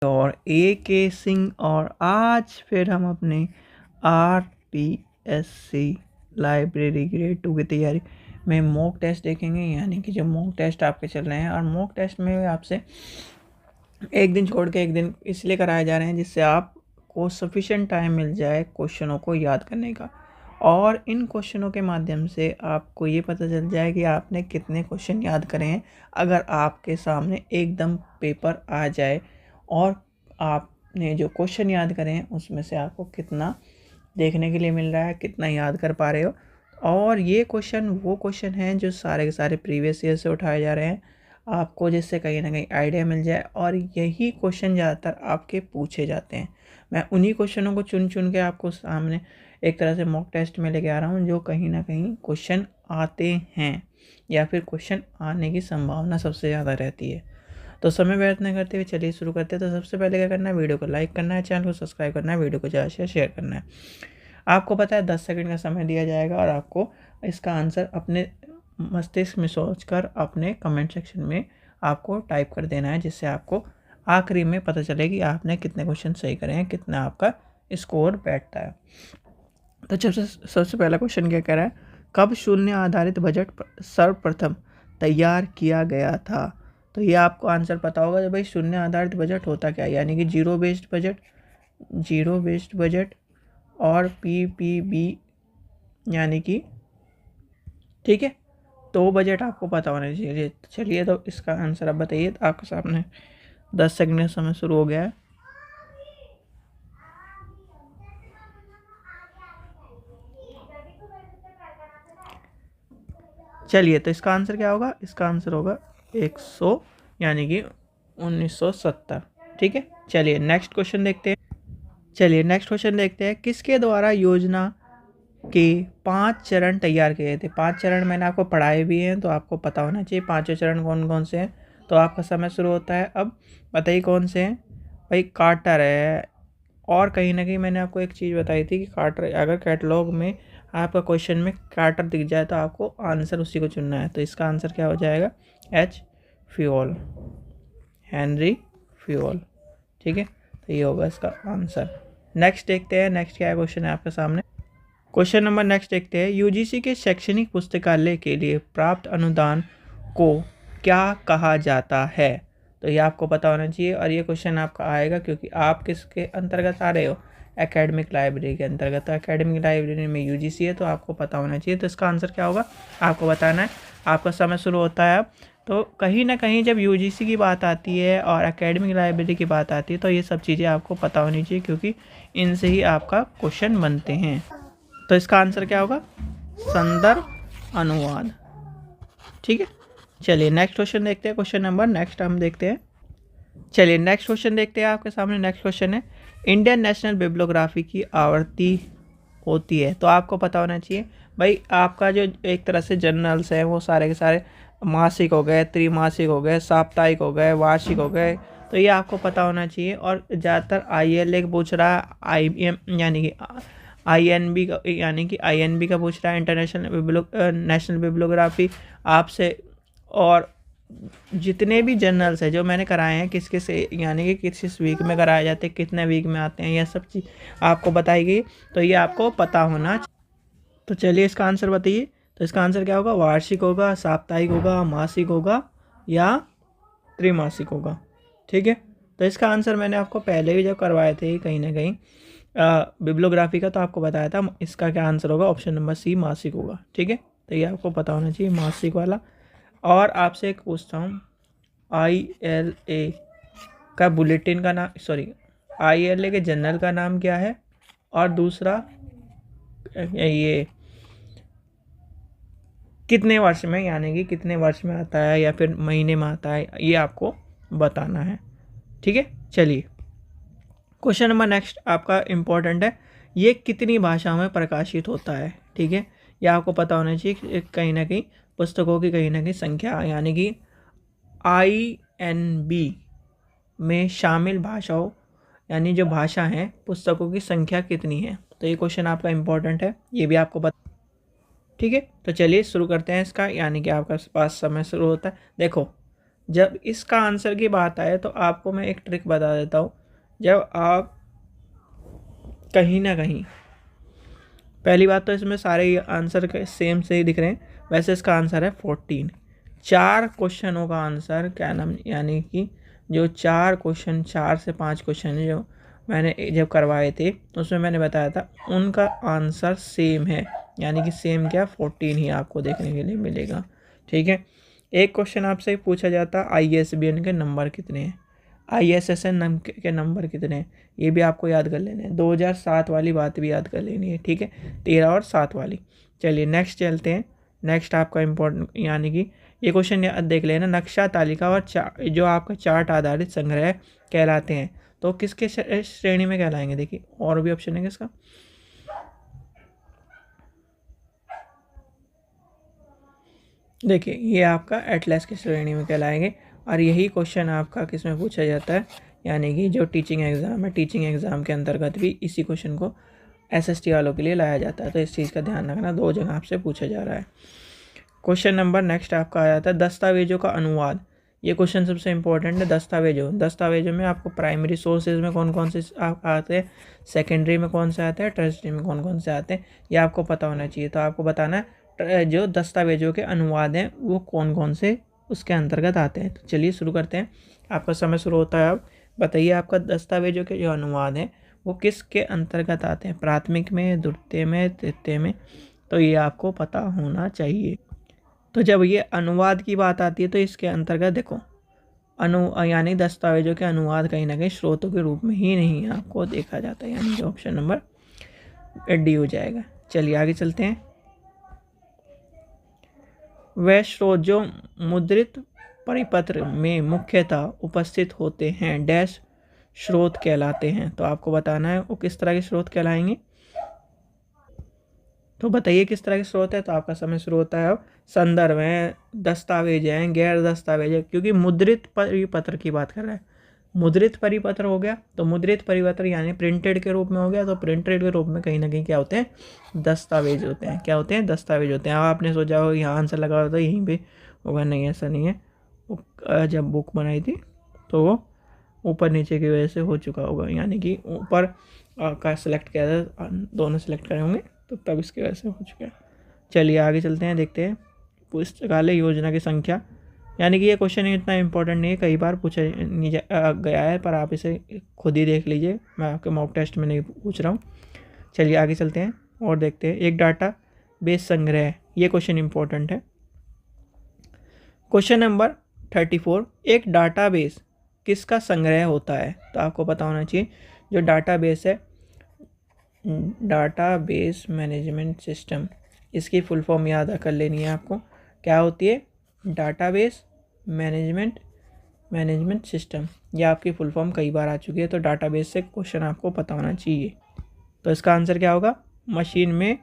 और ए के सिंह और आज फिर हम अपने RPSC लाइब्रेरी ग्रेड 2 की तैयारी में मॉक टेस्ट देखेंगे। यानी कि जो मॉक टेस्ट आपके चल रहे हैं, और मॉक टेस्ट में आपसे एक दिन छोड़ के एक दिन इसलिए कराए जा रहे हैं जिससे आपको सफिशिएंट टाइम मिल जाए क्वेश्चनों को याद करने का, और इन क्वेश्चनों के माध्यम से आपको ये पता चल जाए कि आपने कितने क्वेश्चन याद करे हैं। अगर आपके सामने एकदम पेपर आ जाए और आपने जो क्वेश्चन याद करे हैं उसमें से आपको कितना देखने के लिए मिल रहा है, कितना याद कर पा रहे हो। और ये क्वेश्चन वो क्वेश्चन हैं जो सारे के सारे प्रीवियस ईयर से उठाए जा रहे हैं आपको, जिससे कहीं ना कहीं आइडिया मिल जाए। और यही क्वेश्चन ज़्यादातर आपके पूछे जाते हैं। मैं उन्हीं क्वेश्चनों को चुन चुन के आपको सामने एक तरह से मॉक टेस्ट में लेके आ रहा हूँ, जो कहीं ना कहीं क्वेश्चन आते हैं या फिर क्वेश्चन आने की संभावना सबसे ज़्यादा रहती है। तो समय व्यर्थ न करते हुए चलिए शुरू करते हैं। तो सबसे पहले क्या करना है, वीडियो को लाइक करना है, चैनल को सब्सक्राइब करना है, वीडियो को ज़्यादा से शेयर करना है। आपको पता है 10 सेकंड का समय दिया जाएगा और आपको इसका आंसर अपने मस्तिष्क में सोचकर अपने कमेंट सेक्शन में आपको टाइप कर देना है, जिससे आपको आखिरी में पता चले कि आपने कितने क्वेश्चन सही करे हैं, कितना आपका स्कोर बैठता है। तो सबसे पहला क्वेश्चन क्या कह रहा है, कब शून्य आधारित बजट सर्वप्रथम तैयार किया गया था। तो ये आपको आंसर पता होगा कि भाई शून्य आधारित बजट होता क्या है, यानी कि जीरो बेस्ड बजट और PPB, यानी कि ठीक है। तो बजट आपको पता होना चाहिए। चलिए तो इसका आंसर आप बताइए। तो आपके सामने 10 सेकंड का समय शुरू हो गया है। चलिए तो इसका आंसर क्या होगा, इसका आंसर होगा 100, यानी कि 1970। ठीक है, चलिए नेक्स्ट क्वेश्चन देखते हैं। किसके द्वारा योजना के 5 चरण तैयार किए थे। 5 चरण मैंने आपको पढ़ाए भी हैं, तो आपको पता होना चाहिए 5 चरण कौन कौन से हैं। तो आपका समय शुरू होता है अब। बताइए कौन से हैं। भाई कार्टर है, और कहीं ना कहीं मैंने आपको एक चीज़ बताई थी कि कार्टर, अगर कैटलॉग में आपका क्वेश्चन में कार्टर दिख जाए तो आपको आंसर उसी को चुनना है। तो इसका आंसर क्या हो जाएगा, H फ्यूल, हेनरी फ्यूल। ठीक है, तो ये होगा इसका आंसर। नेक्स्ट देखते हैं, नेक्स्ट क्या है क्वेश्चन है आपके सामने। क्वेश्चन नंबर नेक्स्ट देखते हैं, यूजीसी के शैक्षणिक पुस्तकालय के लिए प्राप्त अनुदान को क्या कहा जाता है। तो ये आपको पता होना चाहिए, और ये क्वेश्चन आपका आएगा क्योंकि आप किसके अंतर्गत आ रहे हो, एकेडमिक लाइब्रेरी के अंतर्गत। तो एकेडमिक लाइब्रेरी में यूजीसी है, तो आपको पता होना चाहिए। तो इसका आंसर क्या होगा आपको बताना है। आपका समय शुरू होता है अब। तो कहीं ना कहीं जब यूजीसी की बात आती है और एकेडमिक लाइब्रेरी की बात आती है, तो ये सब चीज़ें आपको पता होनी चाहिए, क्योंकि इनसे ही आपका क्वेश्चन बनते हैं। तो इसका आंसर क्या होगा, संदर्भ अनुवाद। ठीक है, चलिए नेक्स्ट क्वेश्चन देखते हैं। क्वेश्चन नंबर नेक्स्ट हम देखते हैं। चलिए नेक्स्ट क्वेश्चन देखते हैं आपके सामने। नेक्स्ट क्वेश्चन है, इंडियन नेशनल बिब्लियोग्राफी की आवृत्ति होती है। तो आपको पता होना चाहिए भाई, आपका जो एक तरह से जर्नल्स हैं वो सारे के सारे मासिक हो गए, त्रिमासिक हो गए, साप्ताहिक हो गए, वार्षिक हो गए। तो ये आपको पता होना चाहिए। और ज़्यादातर ILA पूछ रहा है, IBM यानी कि INB का, यानी कि INB का पूछ रहा है, इंटरनेशनल नेशनल बिब्लियोग्राफी आपसे। और जितने भी जर्नल्स हैं जो मैंने कराए हैं किस किस, यानी कि किस वीक में कराए जाते हैं, कितने वीक में आते हैं, यह सब चीज़ आपको बताई गई। तो ये आपको पता होना। तो चलिए इसका आंसर बताइए। तो इसका आंसर क्या होगा, वार्षिक होगा, साप्ताहिक होगा, मासिक होगा या त्रिमासिक होगा। ठीक है, तो इसका आंसर मैंने आपको पहले भी जब करवाए थे कहीं ना कहीं बिब्लियोग्राफी का, तो आपको बताया था इसका क्या आंसर होगा, ऑप्शन नंबर C मासिक होगा। ठीक है, तो ये आपको पता होना चाहिए, मासिक वाला। और आपसे एक पूछता हूँ, ILA का बुलेटिन का नाम, ILA के जर्नल का नाम क्या है, और दूसरा ये कितने वर्ष में, यानी कि कितने वर्ष में आता है या फिर महीने में आता है, ये आपको बताना है। ठीक है, चलिए क्वेश्चन नंबर नेक्स्ट आपका इम्पोर्टेंट है, ये कितनी भाषाओं में प्रकाशित होता है। ठीक है, यह आपको पता होना चाहिए। कहीं ना कहीं पुस्तकों की कहीं ना कहीं संख्या, यानी कि INB में शामिल भाषाओं, यानी जो भाषा हैं पुस्तकों की संख्या कितनी है। तो ये क्वेश्चन आपका इम्पोर्टेंट है, ये भी आपको पता। ठीक है, तो चलिए शुरू करते हैं इसका, यानी कि आपका पास समय शुरू होता है। देखो जब इसका आंसर की बात आए तो आपको मैं एक ट्रिक बता देता हूँ। जब आप कहीं ना कहीं, पहली बात तो इसमें सारे आंसर सेम से ही दिख रहे हैं, वैसे इसका आंसर है 14। 4 क्वेश्चनों का आंसर क्या नाम, यानी कि जो 4 क्वेश्चन, 4 से 5 क्वेश्चन जो मैंने जब करवाए थे उसमें मैंने बताया था उनका आंसर सेम है, यानी कि सेम क्या 14 ही आपको देखने के लिए मिलेगा। ठीक है। एक क्वेश्चन आपसे पूछा जाता ISBN के नंबर कितने हैं, ISSN के नंबर कितने हैं, ये भी आपको याद कर लेने हैं। 2007 वाली बात भी याद कर लेनी है। ठीक है, 13 और 7 वाली। चलिए नेक्स्ट चलते हैं। नेक्स्ट आपका इम्पोर्टेंट, यानी कि ये क्वेश्चन देख लेना, नक्शा तालिका और जो आपका चार्ट आधारित संग्रह कहलाते हैं तो किसके श्रेणी में कहलाएंगे। देखिए और भी ऑप्शन है किसका, देखिए ये आपका एटलस की श्रेणी में कहलाएंगे। और यही क्वेश्चन आपका किस में पूछा जाता है, यानी कि जो टीचिंग एग्ज़ाम है, टीचिंग एग्ज़ाम के अंतर्गत भी इसी क्वेश्चन को SST वालों के लिए लाया जाता है। तो इस चीज़ का ध्यान रखना, 2 जगह आपसे पूछा जा रहा है। क्वेश्चन नंबर नेक्स्ट आपका आ जाता है दस्तावेजों का अनुवाद। ये क्वेश्चन सबसे इंपॉर्टेंट है। दस्तावेजों में आपको प्राइमरी सोर्सेज में कौन कौन से आते हैं, सेकेंडरी में कौन से आते हैं, टर्शरी में कौन कौन से आते हैं, ये आपको पता होना चाहिए। तो आपको बताना है जो दस्तावेजों के अनुवाद हैं वो कौन कौन से उसके अंतर्गत आते हैं। तो चलिए शुरू करते हैं, आपका समय शुरू होता है। अब बताइए आपका दस्तावेजों के जो अनुवाद हैं वो किसके अंतर्गत आते हैं, प्राथमिक में, द्वितीय में, तृतीय में। तो ये आपको पता होना चाहिए। तो जब ये अनुवाद की बात आती है तो इसके अंतर्गत देखो यानी दस्तावेजों के अनुवाद कहीं ना कहीं स्रोतों के रूप में ही नहीं आपको देखा जाता है, यानी कि ऑप्शन नंबर D हो जाएगा। चलिए आगे चलते हैं। वह स्रोत जो मुद्रित परिपत्र में मुख्यतः उपस्थित होते हैं डैश स्रोत कहलाते हैं। तो आपको बताना है वो किस तरह के स्रोत कहलाएंगे। तो बताइए किस तरह के स्रोत है। तो आपका समय शुरू होता है अब। संदर्भ हैं, दस्तावेज हैं, गैर दस्तावेज है, क्योंकि मुद्रित परिपत्र की बात कर रहा है। मुद्रित परिपत्र हो गया तो मुद्रित परिपत्र यानी प्रिंटेड के रूप में हो गया। तो प्रिंटेड के रूप में कहीं ना कहीं क्या होते हैं, दस्तावेज होते हैं। क्या होते हैं, दस्तावेज होते हैं। अब आपने सोचा हो यहाँ आंसर लगा होता यहीं पे होगा, नहीं ऐसा नहीं है। जब बुक बनाई थी तो वो ऊपर नीचे की वजह से हो चुका होगा, यानी कि ऊपर का सिलेक्ट किया था, दोनों सिलेक्ट करे होंगे तो तब इसकी वजह से हो चुका है। चलिए आगे चलते हैं, देखते हैं पुस्तकालय योजना की संख्या। यानी कि ये क्वेश्चन इतना इंपॉर्टेंट नहीं है, कई बार पूछा गया है, पर आप इसे खुद ही देख लीजिए, मैं आपके मॉक टेस्ट में नहीं पूछ रहा हूँ। चलिए आगे चलते हैं और देखते हैं। एक डाटा बेस संग्रह, ये क्वेश्चन इंपॉर्टेंट है। क्वेश्चन नंबर 34, एक डाटाबेस किसका संग्रह होता है। तो आपको पता होना चाहिए जो डाटाबेस है, डाटाबेस मैनेजमेंट सिस्टम, इसकी फुल फॉर्म याद कर लेनी है आपको। क्या होती है, डाटाबेस मैनेजमेंट सिस्टम। ये आपकी फुल फॉर्म कई बार आ चुकी है, तो डाटाबेस से क्वेश्चन आपको पता होना चाहिए। तो इसका आंसर क्या होगा, मशीन में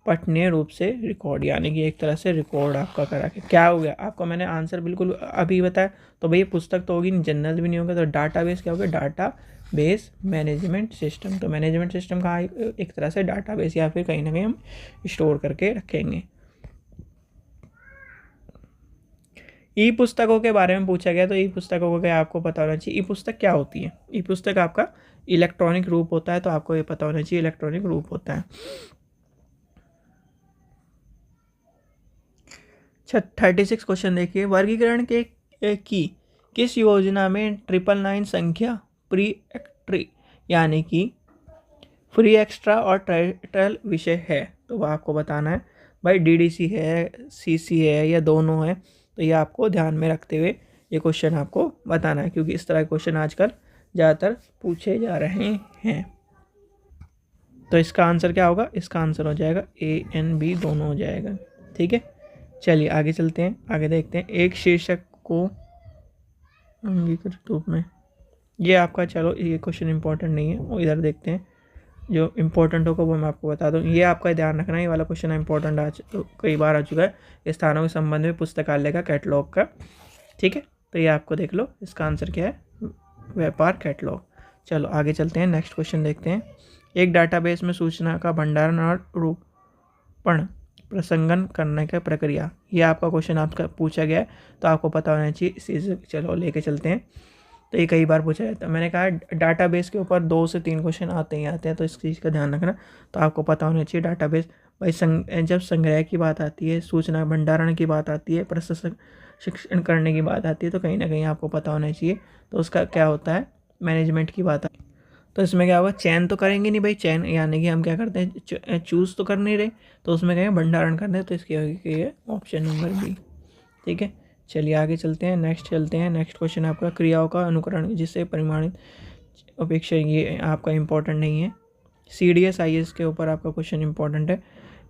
पठनीय रूप से रिकॉर्ड, यानी कि एक तरह से रिकॉर्ड आपका करा के। क्या हो गया, आपको मैंने आंसर बिल्कुल अभी बताया। तो भाई पुस्तक तो होगी नहीं, जनरल भी नहीं होगा, तो डाटाबेस क्या होगा, डाटाबेस मैनेजमेंट सिस्टम। तो मैनेजमेंट सिस्टम का एक तरह से डाटाबेस या फिर कहीं ना कहीं हम स्टोर करके रखेंगे। ई पुस्तकों के बारे में पूछा गया, तो ई पुस्तकों का आपको पता होना चाहिए। ई पुस्तक क्या होती है, ई पुस्तक आपका इलेक्ट्रॉनिक रूप होता है, तो आपको ये पता होना चाहिए इलेक्ट्रॉनिक रूप होता है। 36 क्वेश्चन देखिए, वर्गीकरण के की किस योजना में 999 संख्या प्री एक्ट्री यानी कि फ्री एक्स्ट्रा और ट्रायल विषय है। तो वह आपको बताना है भाई, DDC है, CC है या दोनों है। तो ये आपको ध्यान में रखते हुए ये क्वेश्चन आपको बताना है, क्योंकि इस तरह के क्वेश्चन आजकल ज़्यादातर पूछे जा रहे हैं। तो इसका आंसर क्या होगा, इसका आंसर हो जाएगा A and B दोनों हो जाएगा। ठीक है, चलिए आगे चलते हैं, आगे देखते हैं। एक शीर्षक को अंगीकृत रूप में, ये आपका, चलो ये क्वेश्चन इंपॉर्टेंट नहीं है, वो इधर देखते हैं। जो इंपॉर्टेंट होगा वो मैं आपको बता दूँ। ये आपका ध्यान रखना, ये वाला क्वेश्चन इंपॉर्टेंट तो कई बार आ चुका है, स्थानों के संबंध में पुस्तकालय का कैटलॉग का। ठीक है, तो ये आपको देख लो, इसका आंसर क्या है, व्यापार कैटलॉग। चलो आगे चलते हैं, नेक्स्ट क्वेश्चन देखते हैं। एक डाटाबेस में सूचना का भंडारण और रूपण प्रसंगन करने का प्रक्रिया। ये आपका क्वेश्चन आपका पूछा गया है, तो आपको पता होना चाहिए इस चीज़। चलो लेके चलते हैं। तो ये कई बार पूछा जाता है। मैंने कहा डाटाबेस के ऊपर 2 से 3 क्वेश्चन आते ही आते हैं, तो इस चीज़ का ध्यान रखना। तो आपको पता होना चाहिए डाटाबेस भाई जब संग्रह की बात आती है, सूचना भंडारण की बात आती है, शिक्षण करने की बात आती है, तो कहीं ना कहीं आपको पता होना चाहिए। तो उसका क्या होता है, मैनेजमेंट की बात आती है। तो इसमें क्या होगा, चयन तो करेंगे नहीं भाई, चयन यानी कि हम क्या करते हैं, चूज़ तो कर नहीं रहे, तो उसमें क्या है, भंडारण करना है। तो इसकी होगी ऑप्शन नंबर बी। ठीक है, चलिए आगे चलते हैं। नेक्स्ट क्वेश्चन आपका क्रियाओं का अनुकरण जिससे परिमाणित अपेक्षा, ये आपका इम्पोर्टेंट नहीं है। CDS IAS के ऊपर आपका क्वेश्चन इंपॉर्टेंट है,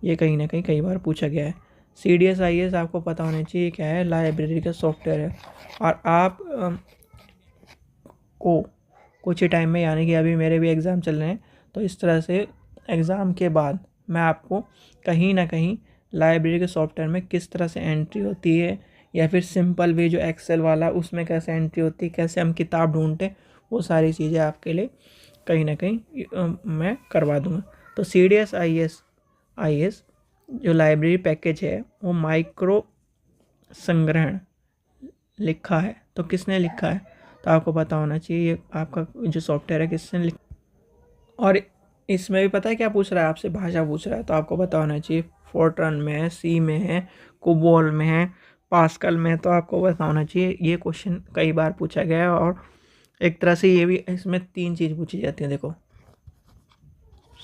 ये कहीं ना कहीं कई बार पूछा गया है। CDS IAS आपको पता होना चाहिए क्या है, लाइब्रेरी का सॉफ्टवेयर है। और आप को कुछ ही टाइम में, यानी कि अभी मेरे भी एग्ज़ाम चल रहे हैं, तो इस तरह से एग्ज़ाम के बाद मैं आपको कहीं ना कहीं लाइब्रेरी के सॉफ्टवेयर में किस तरह से एंट्री होती है, या फिर सिंपल वे जो एक्सेल वाला उसमें कैसे एंट्री होती है, कैसे हम किताब ढूंढते, वो सारी चीज़ें आपके लिए कहीं ना कहीं मैं करवा दूँगा। तो CDS IAS जो लाइब्रेरी पैकेज है वो माइक्रो संग्रहण लिखा है। तो किसने लिखा है, तो आपको पता होना चाहिए ये आपका जो सॉफ्टवेयर है किसने लिखा। और इसमें भी पता है क्या पूछ रहा है आपसे, भाषा पूछ रहा है, तो आपको पता होना चाहिए फोर्ट्रन में है, सी में है, कोबोल में है, पास्कल में। तो आपको पता होना चाहिए, ये क्वेश्चन कई बार पूछा गया है। और एक तरह से ये भी, इसमें 3 चीज़ पूछी जाती है। देखो,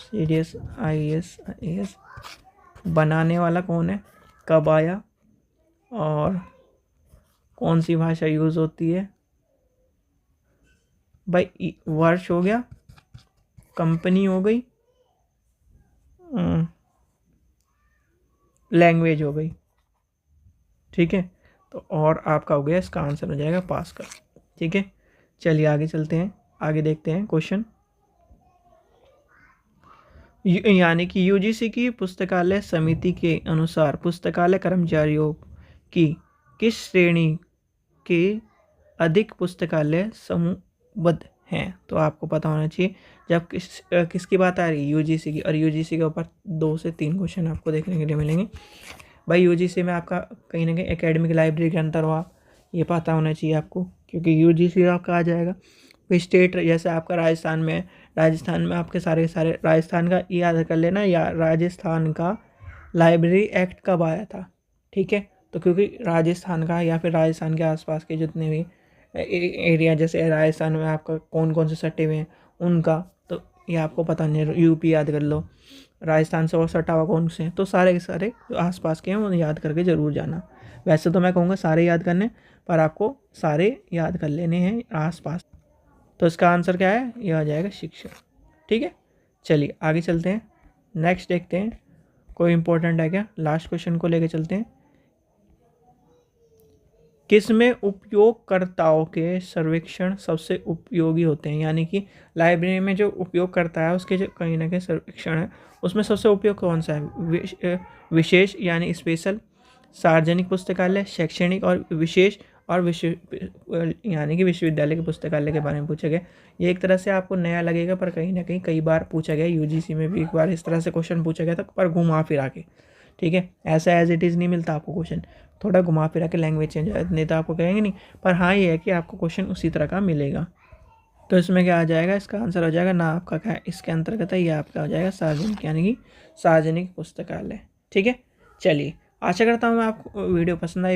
CDS IAS बनाने वाला कौन है, कब आया, और कौन सी भाषा यूज़ होती है भाई, वर्ष हो गया, कंपनी हो गई, लैंग्वेज हो गई। ठीक है, तो और आपका हो गया, इसका आंसर हो जाएगा पास्कल। ठीक है, चलिए आगे चलते हैं, आगे देखते हैं क्वेश्चन। यानी कि UGC की पुस्तकालय समिति के अनुसार पुस्तकालय कर्मचारियों की किस श्रेणी के अधिक पुस्तकालय समूहबद्ध हैं। तो आपको पता होना चाहिए जब किसकी बात आ रही है, UGC की। और UGC के ऊपर 2 से 3 क्वेश्चन आपको देखने के लिए मिलेंगे भाई। UGC में आपका कहीं ना कहीं एकेडमिक लाइब्रेरी के अंतर हुआ, ये पता होना चाहिए आपको, क्योंकि UGC आपका आ जाएगा। फिर स्टेट, जैसे आपका राजस्थान में, आपके सारे राजस्थान का याद कर लेना, या राजस्थान का लाइब्रेरी एक्ट कब आया था। ठीक है, तो क्योंकि राजस्थान का या फिर राजस्थान के आसपास के जितने भी एरिया, जैसे राजस्थान में आपका कौन कौन से सटे हुए हैं उनका, तो ये आपको पता नहीं है। यूपी याद कर लो, राजस्थान से और सटा हुआ कौन से हैं, तो सारे के सारे जो आसपास के हैं वो याद करके ज़रूर जाना। वैसे तो मैं कहूँगा सारे याद करने, पर आपको सारे याद कर लेने हैं आसपास। तो इसका आंसर क्या है, ये आ जाएगा शिक्षा। ठीक है, चलिए आगे चलते हैं। नेक्स्ट देखते हैं कोई इंपॉर्टेंट है क्या, लास्ट क्वेश्चन को लेके चलते हैं। किसमें उपयोगकर्ताओं के सर्वेक्षण सबसे उपयोगी होते हैं, यानी कि लाइब्रेरी में जो उपयोग करता है उसके जो कहीं ना कहीं सर्वेक्षण है, उसमें सबसे उपयोग कौन सा है, विशेष यानी स्पेशल, सार्वजनिक पुस्तकालय, शैक्षणिक और विशेष, और यानी कि विश्वविद्यालय के पुस्तकालय के बारे में पूछा गया। ये एक तरह से आपको नया लगेगा, पर कहीं ना कहीं कई बार पूछा गया। UGC में भी एक बार इस तरह से क्वेश्चन पूछा गया था, पर घुमा फिरा के। ठीक है, ऐसा एज इट इज़ नहीं मिलता आपको क्वेश्चन, थोड़ा घुमा फिरा के लैंग्वेज चेंज हो, नहीं तो आपको कहेंगे नहीं। पर हाँ, ये है कि आपको क्वेश्चन उसी तरह का मिलेगा। तो इसमें क्या आ जाएगा, इसका आंसर हो जाएगा ना आपका क्या इसके अंतर्गत है, ये आपका हो जाएगा सार्वजनिक, यानी कि सार्वजनिक पुस्तकालय। ठीक है, चलिए आशा करता हूँ मैं आपको वीडियो पसंद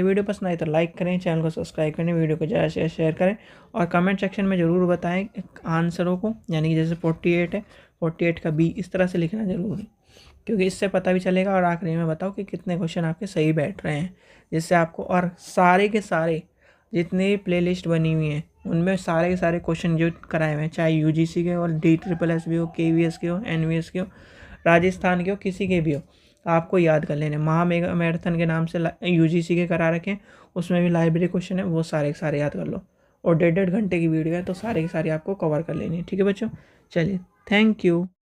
आई तो लाइक करें, चैनल को सब्सक्राइब करें, वीडियो को ज़्यादा से शेयर करें, और कमेंट सेक्शन में ज़रूर बताएं आंसरों को, यानी कि जैसे 48 है, 48 का B इस तरह से लिखना ज़रूर है, क्योंकि इससे पता भी चलेगा। और आखिरी में बताओ कि कितने क्वेश्चन आपके सही बैठ रहे हैं, जिससे आपको, और सारे के सारे जितने भी प्लेलिस्ट बनी हुई हैं उनमें सारे के सारे क्वेश्चन जो कराए हुए हैं, चाहे UGC के और DSSS भी हो, KVS के हो, NVS के हो, राजस्थान के हो, किसी के भी हो, आपको याद कर लेने। मेगा मैराथन के नाम से UGC के करा रखे हैं, उसमें भी लाइब्रेरी क्वेश्चन है, वो सारे के सारे याद कर लो। और 1.5 घंटे की वीडियो है, तो सारे के सारे आपको कवर कर लेनी है। ठीक है बच्चों, चलिए, थैंक यू।